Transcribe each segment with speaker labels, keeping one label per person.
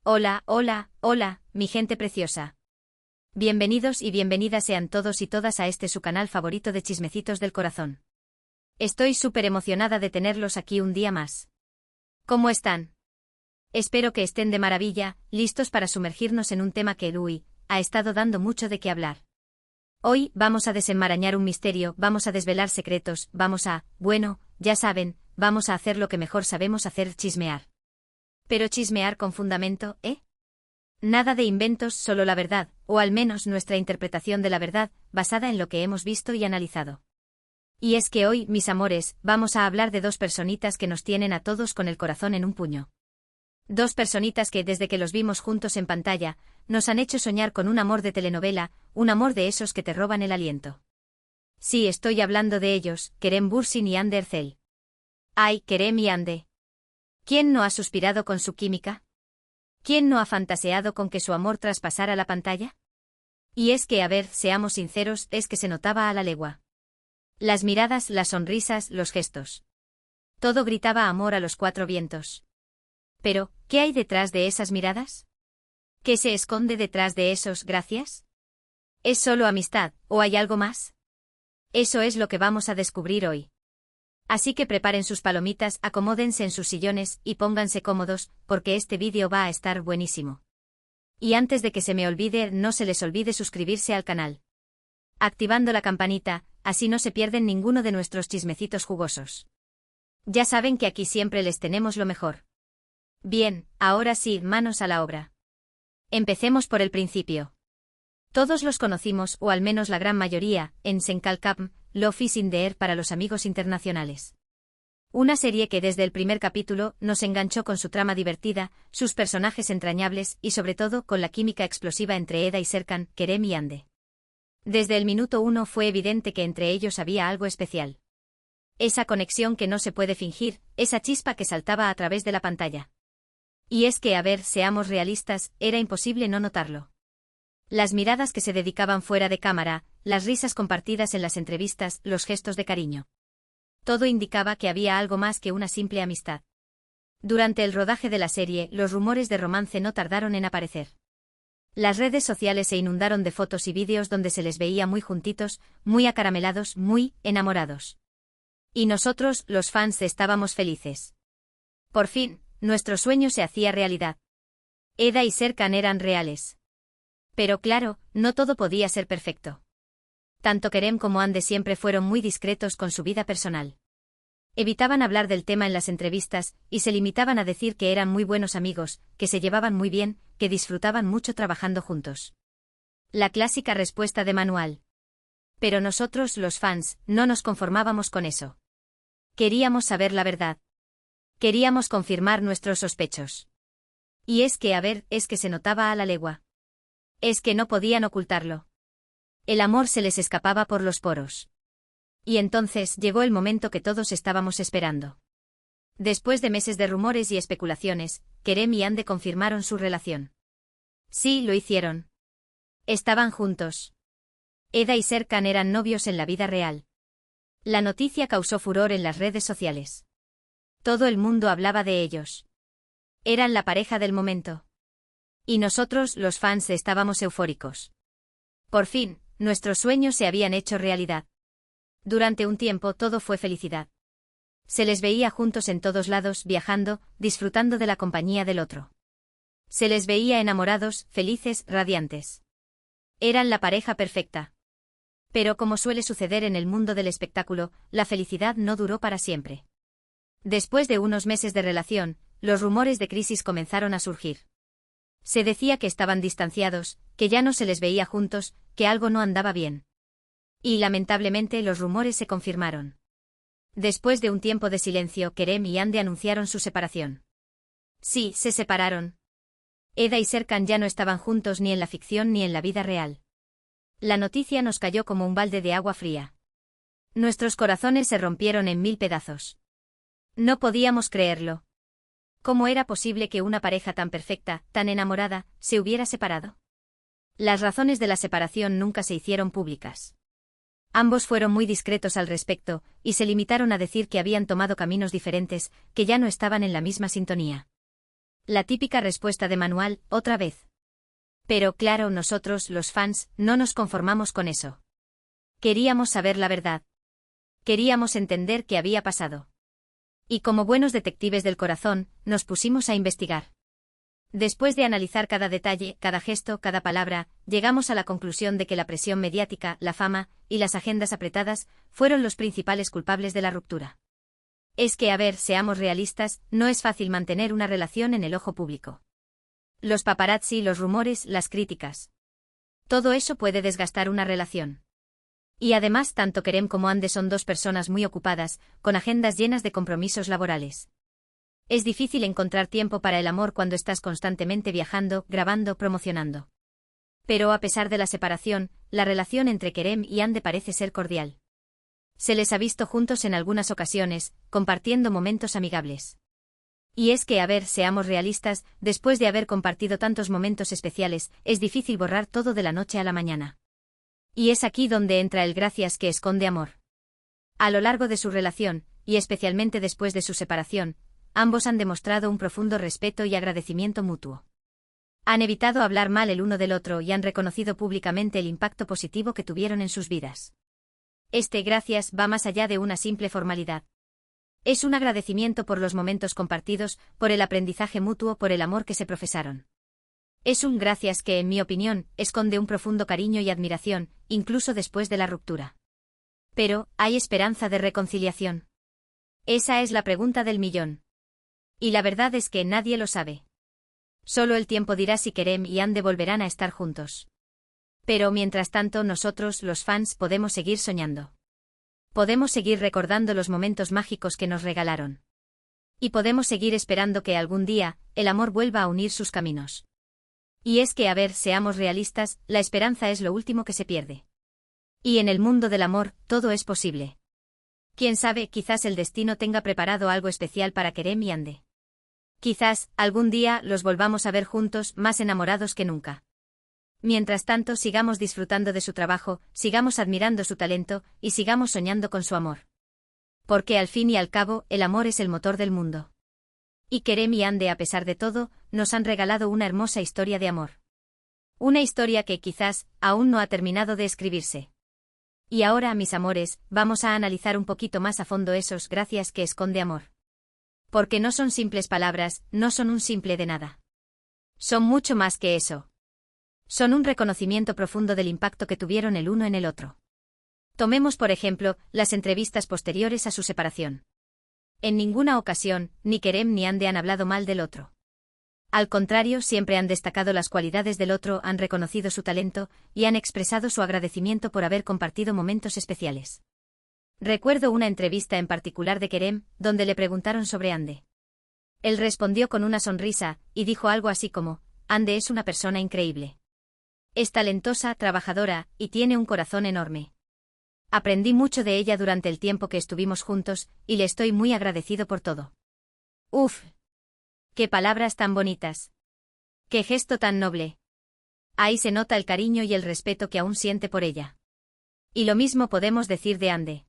Speaker 1: Hola, hola, hola, mi gente preciosa. Bienvenidos y bienvenidas sean todos y todas a este su canal favorito de chismecitos del corazón. Estoy súper emocionada de tenerlos aquí un día más. ¿Cómo están? Espero que estén de maravilla, listos para sumergirnos en un tema que ha estado dando mucho de qué hablar. Hoy vamos a desenmarañar un misterio, vamos a desvelar secretos, ya saben, vamos a hacer lo que mejor sabemos hacer, chismear. Pero chismear con fundamento, ¿eh? Nada de inventos, solo la verdad, o al menos nuestra interpretación de la verdad, basada en lo que hemos visto y analizado. Y es que hoy, mis amores, vamos a hablar de dos personitas que nos tienen a todos con el corazón en un puño. Dos personitas que desde que los vimos juntos en pantalla, nos han hecho soñar con un amor de telenovela, un amor de esos que te roban el aliento. Sí, estoy hablando de ellos, Kerem Bürsin y Hande Erçel. Ay, Kerem y Hande. ¿Quién no ha suspirado con su química? ¿Quién no ha fantaseado con que su amor traspasara la pantalla? Y es que, a ver, seamos sinceros, es que se notaba a la legua. Las miradas, las sonrisas, los gestos. Todo gritaba amor a los cuatro vientos. Pero, ¿qué hay detrás de esas miradas? ¿Qué se esconde detrás de esos gracias? ¿Es solo amistad, o hay algo más? Eso es lo que vamos a descubrir hoy. Así que preparen sus palomitas, acomódense en sus sillones y pónganse cómodos, porque este vídeo va a estar buenísimo. Y antes de que se me olvide, no se les olvide suscribirse al canal, activando la campanita, así no se pierden ninguno de nuestros chismecitos jugosos. Ya saben que aquí siempre les tenemos lo mejor. Bien, ahora sí, manos a la obra. Empecemos por el principio. Todos los conocimos, o al menos la gran mayoría, en Senkalkapm, Love is in the Air para los amigos internacionales. Una serie que desde el primer capítulo nos enganchó con su trama divertida, sus personajes entrañables y sobre todo con la química explosiva entre Eda y Serkan, Kerem y Hande. Desde el minuto 1 fue evidente que entre ellos había algo especial. Esa conexión que no se puede fingir, esa chispa que saltaba a través de la pantalla. Y es que, a ver, seamos realistas, era imposible no notarlo. Las miradas que se dedicaban fuera de cámara, las risas compartidas en las entrevistas, los gestos de cariño. Todo indicaba que había algo más que una simple amistad. Durante el rodaje de la serie, los rumores de romance no tardaron en aparecer. Las redes sociales se inundaron de fotos y vídeos donde se les veía muy juntitos, muy acaramelados, muy enamorados. Y nosotros, los fans, estábamos felices. Por fin, nuestro sueño se hacía realidad. Eda y Serkan eran reales. Pero claro, no todo podía ser perfecto. Tanto Kerem como Hande siempre fueron muy discretos con su vida personal. Evitaban hablar del tema en las entrevistas, y se limitaban a decir que eran muy buenos amigos, que se llevaban muy bien, que disfrutaban mucho trabajando juntos. La clásica respuesta de manual. Pero nosotros, los fans, no nos conformábamos con eso. Queríamos saber la verdad. Queríamos confirmar nuestros sospechos. Y es que, a ver, es que se notaba a la legua. Es que no podían ocultarlo. El amor se les escapaba por los poros. Y entonces llegó el momento que todos estábamos esperando. Después de meses de rumores y especulaciones, Kerem y Hande confirmaron su relación. Sí, lo hicieron. Estaban juntos. Eda y Serkan eran novios en la vida real. La noticia causó furor en las redes sociales. Todo el mundo hablaba de ellos. Eran la pareja del momento. Y nosotros, los fans, estábamos eufóricos. Por fin, nuestros sueños se habían hecho realidad. Durante un tiempo todo fue felicidad. Se les veía juntos en todos lados, viajando, disfrutando de la compañía del otro. Se les veía enamorados, felices, radiantes. Eran la pareja perfecta. Pero como suele suceder en el mundo del espectáculo, la felicidad no duró para siempre. Después de unos meses de relación, los rumores de crisis comenzaron a surgir. Se decía que estaban distanciados, que ya no se les veía juntos, que algo no andaba bien. Y lamentablemente los rumores se confirmaron. Después de un tiempo de silencio, Kerem y Hande anunciaron su separación. Sí, se separaron. Eda y Serkan ya no estaban juntos ni en la ficción ni en la vida real. La noticia nos cayó como un balde de agua fría. Nuestros corazones se rompieron en 1000 pedazos. No podíamos creerlo. ¿Cómo era posible que una pareja tan perfecta, tan enamorada, se hubiera separado? Las razones de la separación nunca se hicieron públicas. Ambos fueron muy discretos al respecto, y se limitaron a decir que habían tomado caminos diferentes, que ya no estaban en la misma sintonía. La típica respuesta de manual, otra vez. Pero claro, nosotros, los fans, no nos conformamos con eso. Queríamos saber la verdad. Queríamos entender qué había pasado. Y como buenos detectives del corazón, nos pusimos a investigar. Después de analizar cada detalle, cada gesto, cada palabra, llegamos a la conclusión de que la presión mediática, la fama y las agendas apretadas fueron los principales culpables de la ruptura. Es que, a ver, seamos realistas, no es fácil mantener una relación en el ojo público. Los paparazzi, los rumores, las críticas. Todo eso puede desgastar una relación. Y además, tanto Kerem como Hande son dos personas muy ocupadas, con agendas llenas de compromisos laborales. Es difícil encontrar tiempo para el amor cuando estás constantemente viajando, grabando, promocionando. Pero a pesar de la separación, la relación entre Kerem y Hande parece ser cordial. Se les ha visto juntos en algunas ocasiones, compartiendo momentos amigables. Y es que, a ver, seamos realistas, después de haber compartido tantos momentos especiales, es difícil borrar todo de la noche a la mañana. Y es aquí donde entra el gracias que esconde amor. A lo largo de su relación, y especialmente después de su separación, ambos han demostrado un profundo respeto y agradecimiento mutuo. Han evitado hablar mal el uno del otro y han reconocido públicamente el impacto positivo que tuvieron en sus vidas. Este gracias va más allá de una simple formalidad. Es un agradecimiento por los momentos compartidos, por el aprendizaje mutuo, por el amor que se profesaron. Es un gracias que, en mi opinión, esconde un profundo cariño y admiración, incluso después de la ruptura. Pero, ¿hay esperanza de reconciliación? Esa es la pregunta del millón. Y la verdad es que nadie lo sabe. Solo el tiempo dirá si Kerem y Hande volverán a estar juntos. Pero mientras tanto nosotros, los fans, podemos seguir soñando. Podemos seguir recordando los momentos mágicos que nos regalaron. Y podemos seguir esperando que algún día, el amor vuelva a unir sus caminos. Y es que, a ver, seamos realistas, la esperanza es lo último que se pierde. Y en el mundo del amor, todo es posible. Quién sabe, quizás el destino tenga preparado algo especial para Kerem y Hande. Quizás, algún día, los volvamos a ver juntos, más enamorados que nunca. Mientras tanto, sigamos disfrutando de su trabajo, sigamos admirando su talento, y sigamos soñando con su amor. Porque al fin y al cabo, el amor es el motor del mundo. Y Kerem y Hande, a pesar de todo, nos han regalado una hermosa historia de amor. Una historia que quizás, aún no ha terminado de escribirse. Y ahora, mis amores, vamos a analizar un poquito más a fondo esos gracias que esconde amor. Porque no son simples palabras, no son un simple de nada. Son mucho más que eso. Son un reconocimiento profundo del impacto que tuvieron el uno en el otro. Tomemos por ejemplo, las entrevistas posteriores a su separación. En ninguna ocasión, ni Kerem ni Hande han hablado mal del otro. Al contrario, siempre han destacado las cualidades del otro, han reconocido su talento, y han expresado su agradecimiento por haber compartido momentos especiales. Recuerdo una entrevista en particular de Kerem, donde le preguntaron sobre Hande. Él respondió con una sonrisa, y dijo algo así como, Hande es una persona increíble. Es talentosa, trabajadora, y tiene un corazón enorme. Aprendí mucho de ella durante el tiempo que estuvimos juntos, y le estoy muy agradecido por todo. ¡Uf! ¡Qué palabras tan bonitas! ¡Qué gesto tan noble! Ahí se nota el cariño y el respeto que aún siente por ella. Y lo mismo podemos decir de Hande.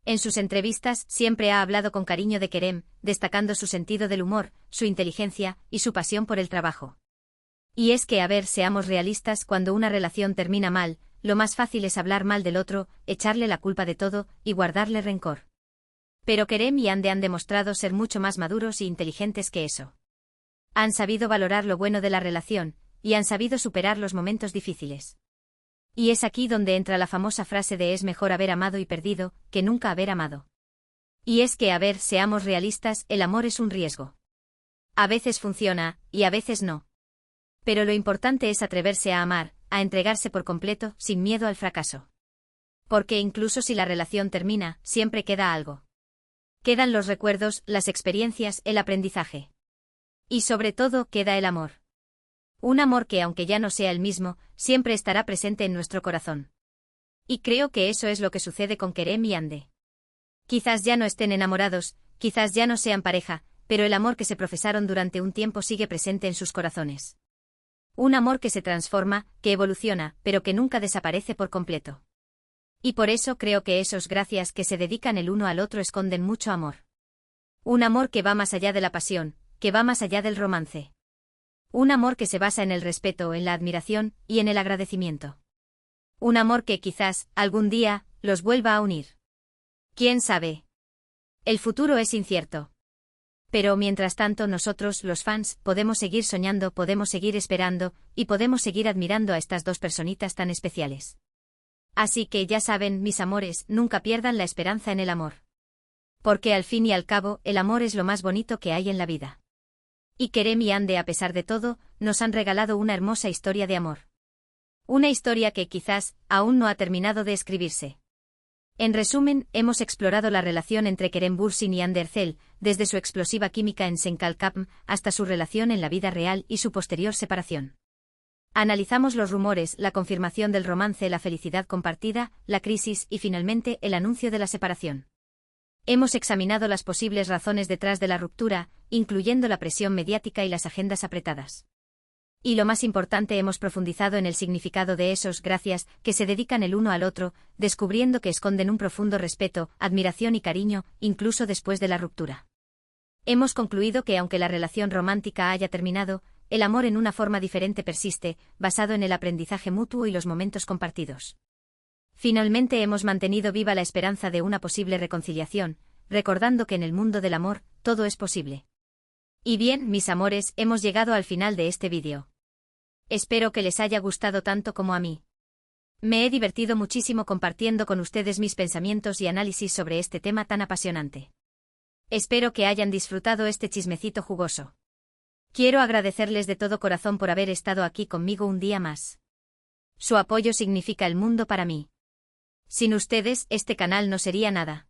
Speaker 1: En sus entrevistas siempre ha hablado con cariño de Kerem, destacando su sentido del humor, su inteligencia y su pasión por el trabajo. Y es que, a ver, seamos realistas, cuando una relación termina mal, lo más fácil es hablar mal del otro, echarle la culpa de todo y guardarle rencor. Pero Kerem y Hande han demostrado ser mucho más maduros y inteligentes que eso. Han sabido valorar lo bueno de la relación, y han sabido superar los momentos difíciles. Y es aquí donde entra la famosa frase de es mejor haber amado y perdido, que nunca haber amado. Y es que, a ver, seamos realistas, el amor es un riesgo. A veces funciona, y a veces no. Pero lo importante es atreverse a amar, a entregarse por completo, sin miedo al fracaso. Porque incluso si la relación termina, siempre queda algo. Quedan los recuerdos, las experiencias, el aprendizaje. Y sobre todo, queda el amor. Un amor que, aunque ya no sea el mismo, siempre estará presente en nuestro corazón. Y creo que eso es lo que sucede con Kerem y Hande. Quizás ya no estén enamorados, quizás ya no sean pareja, pero el amor que se profesaron durante un tiempo sigue presente en sus corazones. Un amor que se transforma, que evoluciona, pero que nunca desaparece por completo. Y por eso creo que esos gracias que se dedican el uno al otro esconden mucho amor. Un amor que va más allá de la pasión, que va más allá del romance. Un amor que se basa en el respeto, en la admiración y en el agradecimiento. Un amor que quizás, algún día, los vuelva a unir. ¿Quién sabe? El futuro es incierto. Pero mientras tanto nosotros, los fans, podemos seguir soñando, podemos seguir esperando, y podemos seguir admirando a estas dos personitas tan especiales. Así que ya saben, mis amores, nunca pierdan la esperanza en el amor. Porque al fin y al cabo, el amor es lo más bonito que hay en la vida. Y Kerem y Ande, a pesar de todo, nos han regalado una hermosa historia de amor. Una historia que quizás aún no ha terminado de escribirse. En resumen, hemos explorado la relación entre Kerem Bürsin y Ande Erçel, desde su explosiva química en Senkalkapm hasta su relación en la vida real y su posterior separación. Analizamos los rumores, la confirmación del romance, la felicidad compartida, la crisis y finalmente el anuncio de la separación. Hemos examinado las posibles razones detrás de la ruptura, incluyendo la presión mediática y las agendas apretadas. Y lo más importante, hemos profundizado en el significado de esos gracias que se dedican el uno al otro, descubriendo que esconden un profundo respeto, admiración y cariño, incluso después de la ruptura. Hemos concluido que aunque la relación romántica haya terminado, el amor en una forma diferente persiste, basado en el aprendizaje mutuo y los momentos compartidos. Finalmente hemos mantenido viva la esperanza de una posible reconciliación, recordando que en el mundo del amor, todo es posible. Y bien, mis amores, hemos llegado al final de este vídeo. Espero que les haya gustado tanto como a mí. Me he divertido muchísimo compartiendo con ustedes mis pensamientos y análisis sobre este tema tan apasionante. Espero que hayan disfrutado este chismecito jugoso. Quiero agradecerles de todo corazón por haber estado aquí conmigo un día más. Su apoyo significa el mundo para mí. Sin ustedes, este canal no sería nada.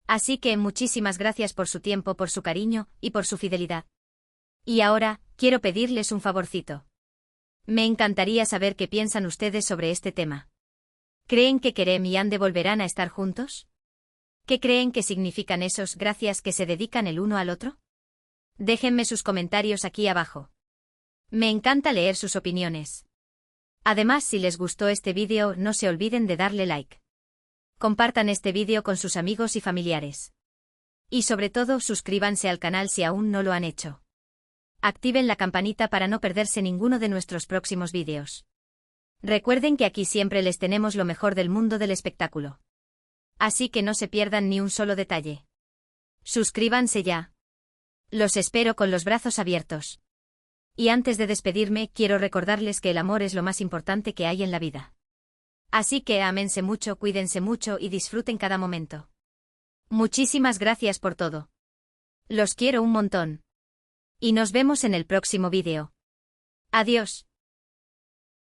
Speaker 1: Así que muchísimas gracias por su tiempo, por su cariño y por su fidelidad. Y ahora, quiero pedirles un favorcito. Me encantaría saber qué piensan ustedes sobre este tema. ¿Creen que Kerem y Ande volverán a estar juntos? ¿Qué creen que significan esos gracias que se dedican el uno al otro? Déjenme sus comentarios aquí abajo. Me encanta leer sus opiniones. Además, si les gustó este vídeo, no se olviden de darle like. Compartan este vídeo con sus amigos y familiares. Y sobre todo, suscríbanse al canal si aún no lo han hecho. Activen la campanita para no perderse ninguno de nuestros próximos vídeos. Recuerden que aquí siempre les tenemos lo mejor del mundo del espectáculo. Así que no se pierdan ni un solo detalle. Suscríbanse ya. Los espero con los brazos abiertos. Y antes de despedirme, quiero recordarles que el amor es lo más importante que hay en la vida. Así que ámense mucho, cuídense mucho y disfruten cada momento. Muchísimas gracias por todo. Los quiero un montón. Y nos vemos en el próximo vídeo. Adiós.